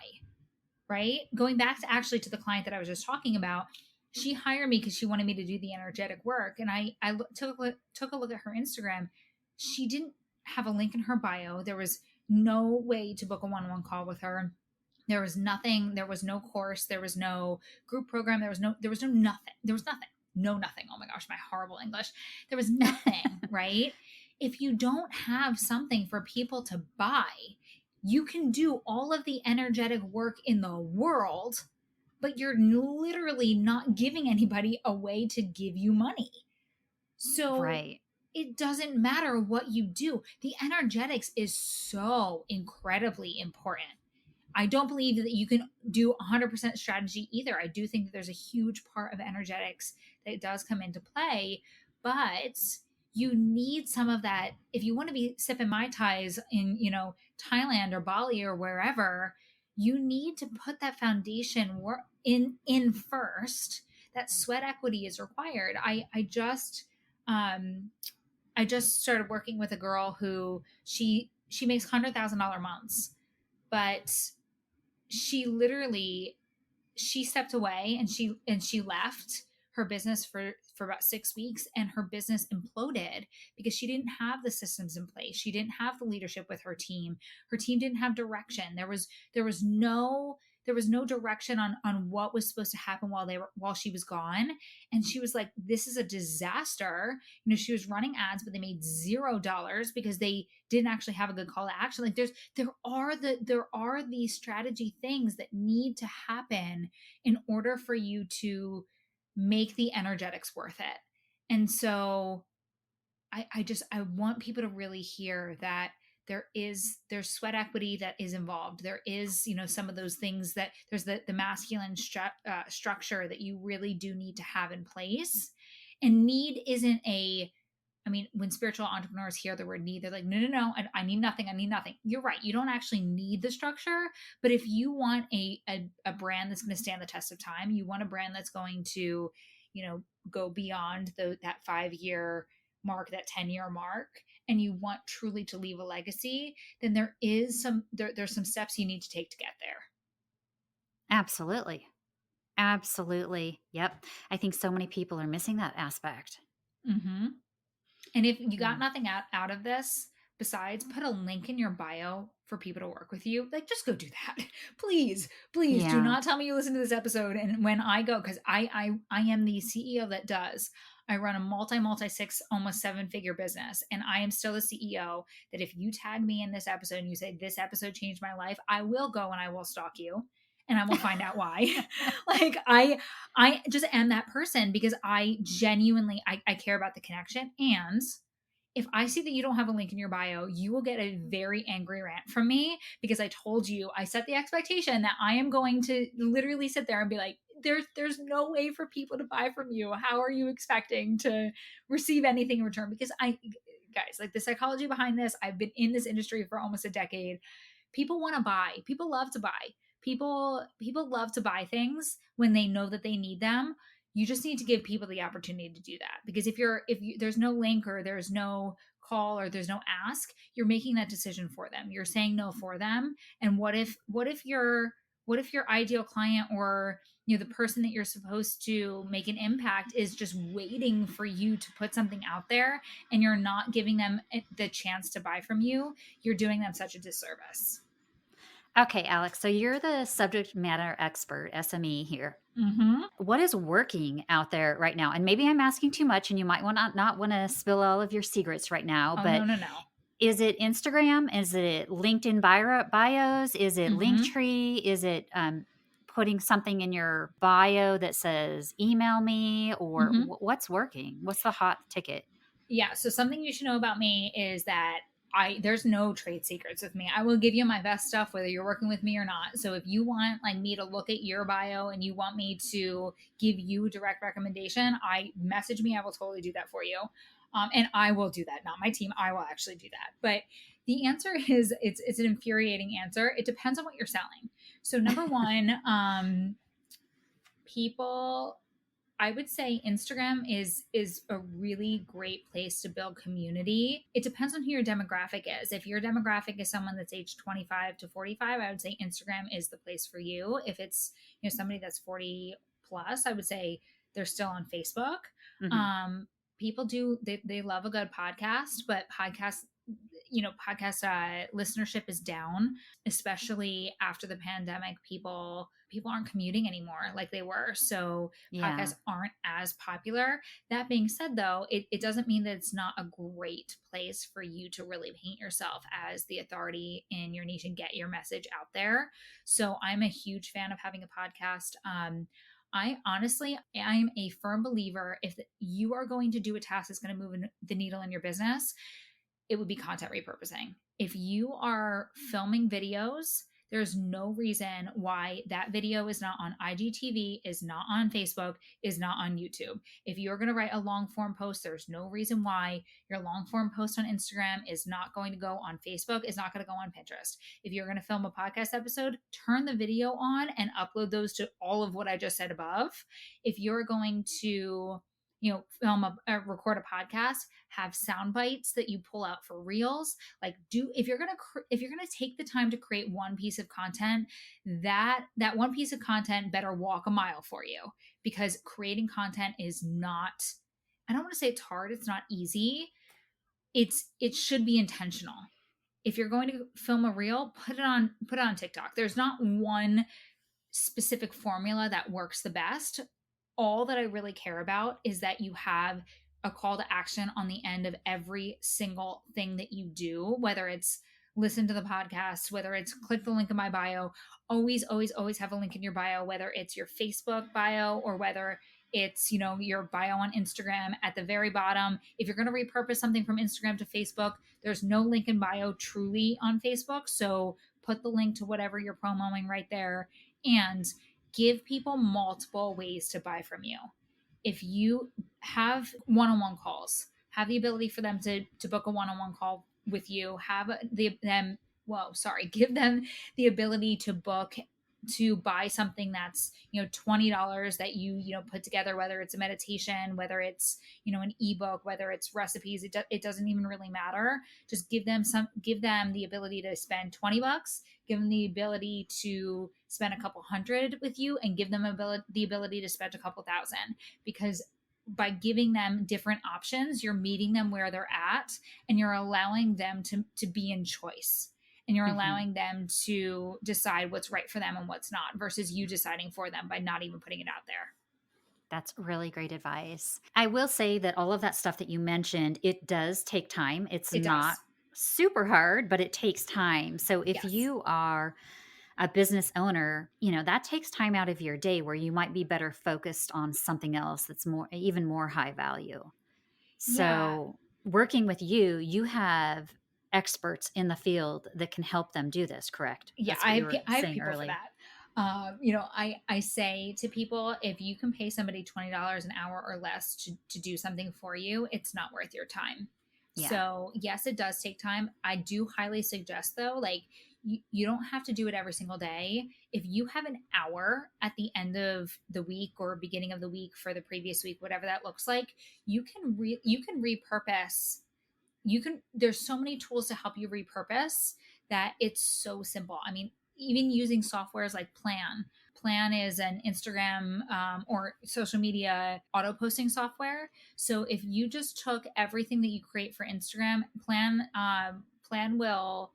right? Going back to actually to the client that I was just talking about, she hired me because she wanted me to do the energetic work, and I took a look at her Instagram. She didn't have a link in her bio. There was no way to book a one-on-one call with her. There was nothing. There was no course. There was no group program. There was no nothing. There was nothing. No, nothing. Oh my gosh, my horrible English. There was nothing, right? If you don't have something for people to buy, you can do all of the energetic work in the world, but you're literally not giving anybody a way to give you money. So Right. it doesn't matter what you do. The energetics is so incredibly important. I don't believe that you can do 100% strategy either. I do think that there's a huge part of energetics that does come into play, but you need some of that. If you want to be sipping Mai Tais in, Thailand or Bali or wherever, you need to put that foundation work in first. That sweat equity is required. I just started working with a girl who she makes $100,000 months, but she stepped away and she left her business for about 6 weeks, and her business imploded because she didn't have the systems in place. She didn't have the leadership with her team. Her team didn't have direction. There was no direction on what was supposed to happen while she was gone. And she was like, this is a disaster. She was running ads, but they made $0 because they didn't actually have a good call to action. Like there are these strategy things that need to happen in order for you to make the energetics worth it. And so I want people to really hear that there's sweat equity that is involved. There is, some of those things that there's the masculine structure that you really do need to have in place. And need isn't when spiritual entrepreneurs hear the word need, they're like, no, I need nothing. I need nothing. You're right. You don't actually need the structure. But if you want a brand that's going to stand the test of time, you want a brand that's going to, go beyond that 5-year mark, that 10-year mark, and you want truly to leave a legacy, then there's some steps you need to take to get there. Absolutely. Absolutely. Yep. I think so many people are missing that aspect. Mm-hmm. And if you got nothing out of this, besides put a link in your bio for people to work with you, like just go do that. Please do not tell me you listen to this episode. And when I go, because I am the CEO that does, I run a multi 6, almost 7-figure business. And I am still the CEO that if you tag me in this episode and you say, this episode changed my life, I will go and I will stalk you. And I will find out why. Like I just am that person because I genuinely, I care about the connection. And if I see that you don't have a link in your bio, you will get a very angry rant from me because I told you, I set the expectation that I am going to literally sit there and be like, there's no way for people to buy from you. How are you expecting to receive anything in return? Because guys, like the psychology behind this, I've been in this industry for almost a decade. People want to buy. People love to buy. People love to buy things when they know that they need them. You just need to give people the opportunity to do that, because if there's no link or there's no call or there's no ask, you're making that decision for them. You're saying no for them. And what if your ideal client or the person that you're supposed to make an impact is just waiting for you to put something out there and you're not giving them the chance to buy from you? You're doing them such a disservice. Okay, Alex, so you're the subject matter expert, SME here. Mm-hmm. What is working out there right now? And maybe I'm asking too much and you might not want to spill all of your secrets right now, but no. Is it Instagram? Is it LinkedIn bios? Is it Linktree? Is it putting something in your bio that says email me, or Mhm. what's working? What's the hot ticket? Yeah. So something you should know about me is that there's no trade secrets with me. I will give you my best stuff whether you're working with me or not. So if you want like me to look at your bio and you want me to give you direct recommendation, I message me. I will totally do that for you. And I will do that, not my team. I will actually do that. But the answer is it's an infuriating answer. It depends on what you're selling. So number one, people, I would say Instagram is a really great place to build community. It depends on who your demographic is. If your demographic is someone that's age 25 to 45, I would say Instagram is the place for you. If it's, somebody that's 40 plus, I would say they're still on Facebook. Hmm. Um People they love a good podcast, but podcast listenership is down, especially after the pandemic. People aren't commuting anymore like they were, so Yeah. podcasts aren't as popular. That being said, though, it doesn't mean that it's not a great place for you to really paint yourself as the authority in your niche and get your message out there. So I'm a huge fan of having a podcast. I'm a firm believer, if you are going to do a task that's going to move the needle in your business, it would be content repurposing. If you are filming videos, there's no reason why that video is not on IGTV, is not on Facebook, is not on YouTube. If you're going to write a long form post, there's no reason why your long form post on Instagram is not going to go on Facebook, is not going to go on Pinterest. If you're going to film a podcast episode, turn the video on and upload those to all of what I just said above. If you're going to film record a podcast, have sound bites that you pull out for reels. Like, if you're gonna take the time to create one piece of content, that one piece of content better walk a mile for you, because creating content is not, I don't want to say it's hard, it's not easy. It should be intentional. If you're going to film a reel, put it on TikTok. There's not one specific formula that works the best. All that I really care about is that you have a call to action on the end of every single thing that you do, whether it's listen to the podcast, whether it's click the link in my bio. Always, always, always have a link in your bio, whether it's your Facebook bio or whether it's your bio on Instagram at the very bottom. If you're going to repurpose something from Instagram to Facebook, there's no link in bio truly on Facebook, so put the link to whatever you're promoting right there, and give people multiple ways to buy from you. If you have one-on-one calls, have the ability for them to book a one-on-one call with you, give them the ability to buy something that's $20 that you put together, whether it's a meditation, whether it's an ebook, whether it's recipes. It doesn't even really matter. Just give them the ability to spend $20, give them the ability to spend a couple hundred with you, and give them the ability to spend a couple thousand. Because by giving them different options, you're meeting them where they're at, and you're allowing them to be in choice, and you're Hmm. allowing them to decide what's right for them and what's not, versus you deciding for them by not even putting it out there. That's really great advice. I will say that all of that stuff that you mentioned, it does take time. It's It not does. super hard, but it takes time. So if Yes. you are a business owner, that takes time out of your day where you might be better focused on something else that's even more high value. Yeah. So working with you, you have experts in the field that can help them do this, correct? Yeah, That's what you were I have saying people for earlier. that. I say to people, if you can pay somebody $20 an hour or less to do something for you, it's not worth your time. Yeah. So yes, it does take time. I do highly suggest, though, like, you don't have to do it every single day. If you have an hour at the end of the week or beginning of the week for the previous week, whatever that looks like, you can repurpose. There's so many tools to help you repurpose that it's so simple. I mean, even using softwares like Plan is an Instagram or social media auto posting software. So if you just took everything that you create for Instagram, Plan will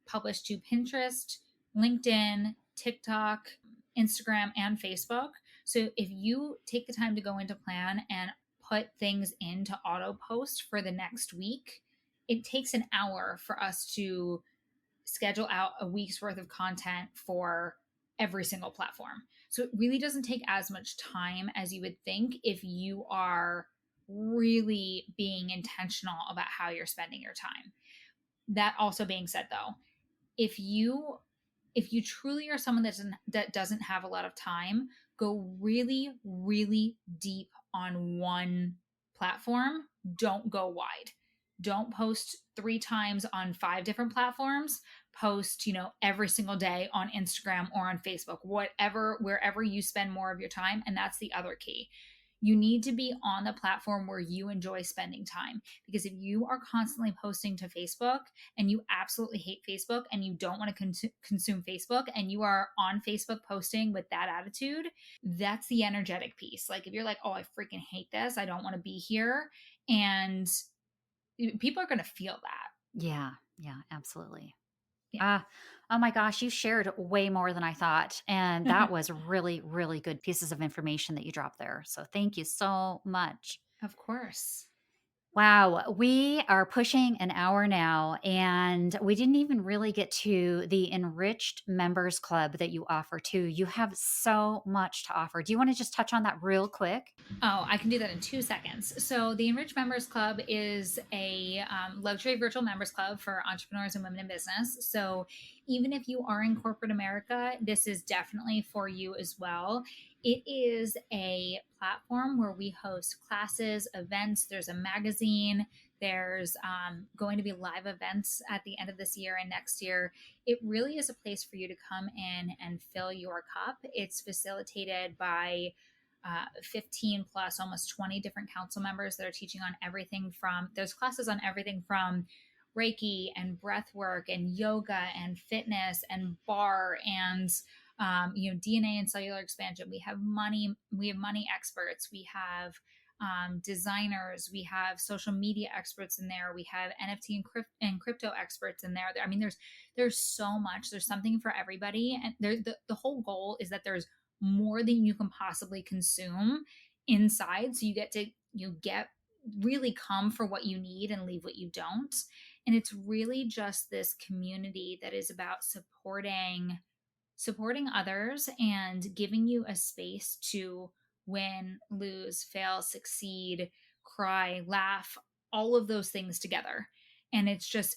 publish to Pinterest, LinkedIn, TikTok, Instagram, and Facebook. So if you take the time to go into Plan and put things into auto post for the next week, it takes an hour for us to schedule out a week's worth of content for every single platform. So it really doesn't take as much time as you would think if you are really being intentional about how you're spending your time. That also being said though, if you truly are someone that doesn't have a lot of time, go really really deep on one platform. Don't go wide. Don't post 3 times on 5 different platforms. Post, every single day on Instagram or on Facebook, whatever, wherever you spend more of your time. And that's the other key. You need to be on the platform where you enjoy spending time, because if you are constantly posting to Facebook and you absolutely hate Facebook and you don't want to consume Facebook, and you are on Facebook posting with that attitude, that's the energetic piece. Like if you're like, oh, I freaking hate this, I don't want to be here, and people are going to feel that. Yeah. Yeah, absolutely. Yeah. Oh my gosh, you shared way more than I thought. And that was really, really good pieces of information that you dropped there. So thank you so much. Of course. Wow, we are pushing an hour now, and we didn't even really get to the enriched members club that you offer too. You have so much to offer. Do you want to just touch on that real quick? Oh, I can do that in 2 seconds. So, the Enrich Members Club is a luxury virtual members club for entrepreneurs and women in business. So, even if you are in corporate America, this is definitely for you as well. It is a platform where we host classes, events. There's a magazine. There's going to be live events at the end of this year and next year. It really is a place for you to come in and fill your cup. It's facilitated by 15 plus, almost 20 different council members that are teaching on everything from, there's classes on everything from Reiki and breath work and yoga and fitness and bar and DNA and cellular expansion. We have money experts. We have designers. We have social media experts in there. We have NFT and crypto experts in there. I mean, there's so much. There's something for everybody, and the whole goal is that there's more than you can possibly consume inside, so you get really come for what you need and leave what you don't. And it's really just this community that is about supporting others and giving you a space to win, lose, fail, succeed, cry, laugh, all of those things together. And it's just,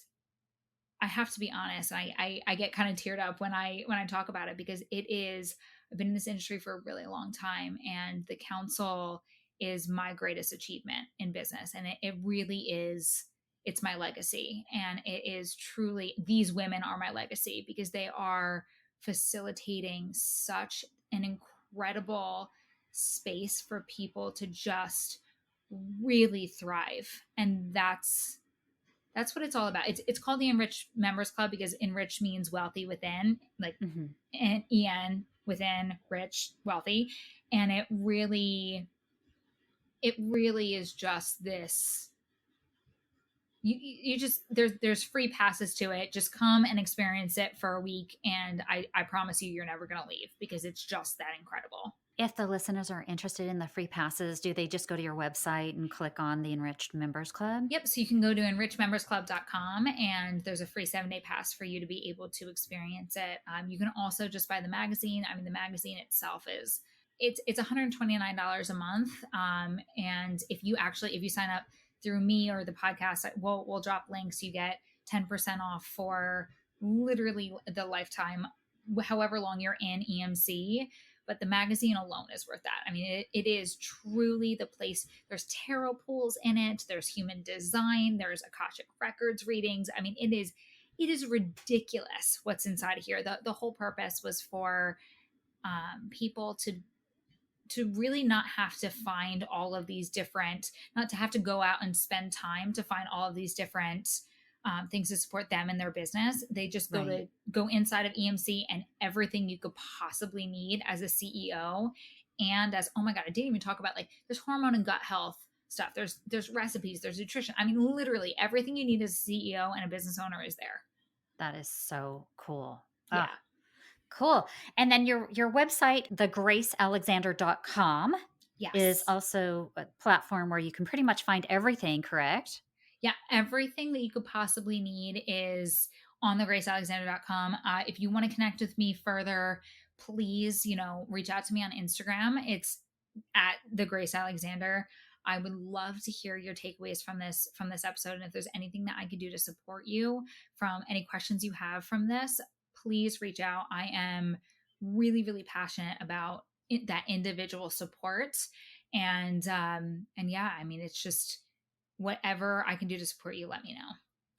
I have to be honest. I get kind of teared up when I talk about it, because I've been in this industry for a really long time, and the council is my greatest achievement in business. And it really is, it's my legacy. And it is truly, these women are my legacy, because they are facilitating such an incredible space for people to just really thrive. And that's what it's all about. It's called the Enrich Members Club because enrich means wealthy within, like and en within, rich, wealthy. And it really is just this. You just, there's free passes to it. Just come and experience it for a week, and I promise you're never gonna leave, because it's just that incredible. If the listeners are interested in the free passes, do they just go to your website and click on the Enriched Members Club? Yep. So you can go to enrichmembersclub.com, and there's a free 7-day pass for you to be able to experience it. You can also just buy the magazine. I mean, the magazine itself is, it's $129 a month. And if you sign up through me or the podcast, we'll drop links. You get 10% off for literally the lifetime, however long you're in EMC. But the magazine alone is worth that. I mean, it is truly the place. There's tarot pools in it. There's human design. There's Akashic Records readings. I mean, it is ridiculous what's inside of here. The whole purpose was for people to really not have to find all of these different, not to have to go out and spend time to find all of these different things to support them in their business. They just go inside of EMC, and everything you could possibly need as a CEO. And as, oh my God, I didn't even talk about, like, there's hormone and gut health stuff. There's recipes, there's nutrition. I mean, literally everything you need as a CEO and a business owner is there. That is so cool. Yeah. Cool. And then your website, thegracealexander.com, Yes. is also a platform where you can pretty much find everything, correct? Yeah, everything that you could possibly need is on thegracealexander.com. If you want to connect with me further, please, reach out to me on Instagram. It's at the Grace Alexander. I would love to hear your takeaways from this episode. And if there's anything that I could do to support you, from any questions you have from this, please reach out. I am really, really passionate about that individual support. And yeah, I mean, it's just whatever I can do to support you, let me know.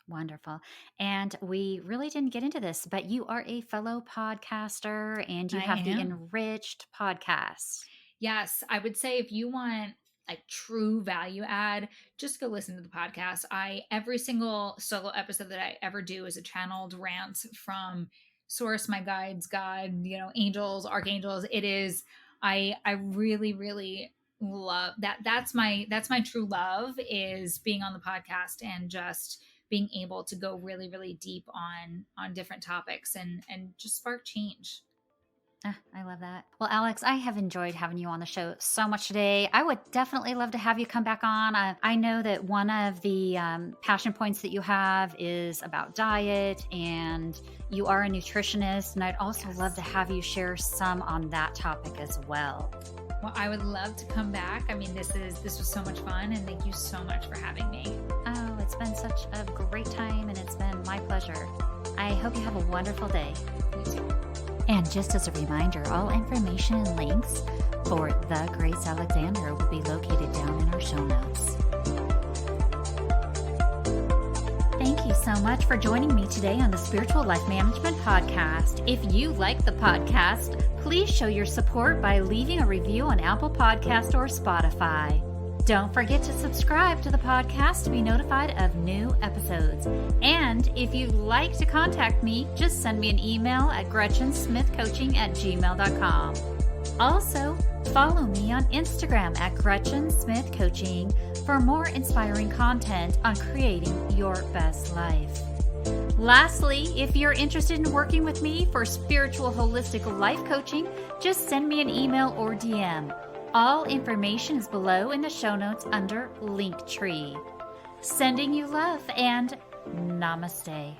Wonderful. And we really didn't get into this, but you are a fellow podcaster and you have the Enriched podcast. Yes. I would say if you want like true value add, just go listen to the podcast. Every single solo episode that I ever do is a channeled rant from source, my guides, God, angels, archangels. It is, I really, really love that. That's my true love, is being on the podcast and just being able to go really, really deep on different topics and just spark change. I love that. Well, Alex, I have enjoyed having you on the show so much today. I would definitely love to have you come back on. I know that one of the passion points that you have is about diet, and you are a nutritionist, and I'd also love to have you share some on that topic as well. Well, I would love to come back. I mean, this was so much fun, and thank you so much for having me. Oh, it's been such a great time, and it's been my pleasure. I hope you have a wonderful day. You too. And just as a reminder, all information and links for the Grace Alexander will be located down in our show notes. Thank you so much for joining me today on the Spiritual Life Management Podcast. If you like the podcast, please show your support by leaving a review on Apple Podcast or Spotify. Don't forget to subscribe to the podcast to be notified of new episodes. And if you'd like to contact me, just send me an email at gretchensmithcoaching@gmail.com. Also, follow me on Instagram at Gretchen Smith Coaching for more inspiring content on creating your best life. Lastly, if you're interested in working with me for spiritual holistic life coaching, just send me an email or DM. All information is below in the show notes under Linktree. Sending you love and namaste.